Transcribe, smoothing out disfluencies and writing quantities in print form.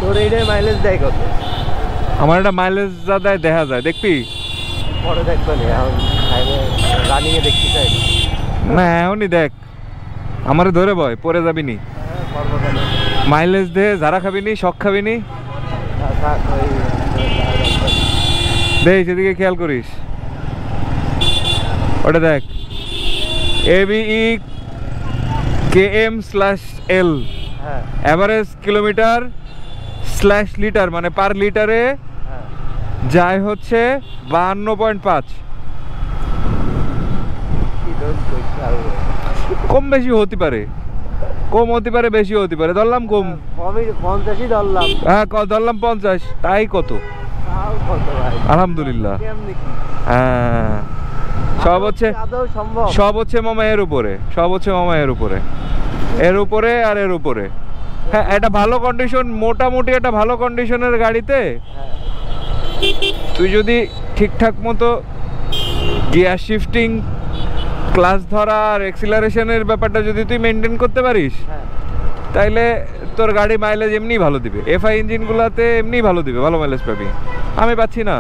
তোর এইটাই মাইলেজ দেয় কত? আমার একটা মাইলেজ যা দেয় দেখা যায়, দেখবি? পরে দেখবে না, এখন রানিংয়ে দেখতে চাই না এখনই দেখ, আমারে ধরে বয়, পরে যাবি নি। মাইলেজ দে, যারা খাবি নি, শখ খাবি নি। দেখ সেদিকে খেয়াল করিস, ওটা দেখ ABE KM/L average kilometre slash litre, মানে পার লিটারে যায় হচ্ছে 52.5। কম বেশি হতে পারে, কম হতে পারে, বেশি হতে পারে, ধরলাম কম। 50ই ধরলাম। হ্যাঁ ধরলাম 50, তাই কত? আলহামদুলিল্লাহ। হ্যাঁ সব হচ্ছে মামা এর উপরে, সব হচ্ছে মামা এর উপরে, এর উপরে আর এর উপরে। হ্যাঁ একটা ভালো কন্ডিশন, মোটামুটি একটা ভালো কন্ডিশনের গাড়িতে তুই যদি ঠিকঠাক মতো গিয়ার শিফটিং, ক্লাস ধরা আর এক্সিলারেশনের ব্যাপারটা যদি তুই মেনটেন করতে পারিস, তাইলে তোর গাড়ি মাইলেজ এমনি ভালো দিবে। FI ইঞ্জিনগুলোতে এমনি ভালো দিবে, ভালো মাইলেজ পাবি। আমি পাচ্ছি না।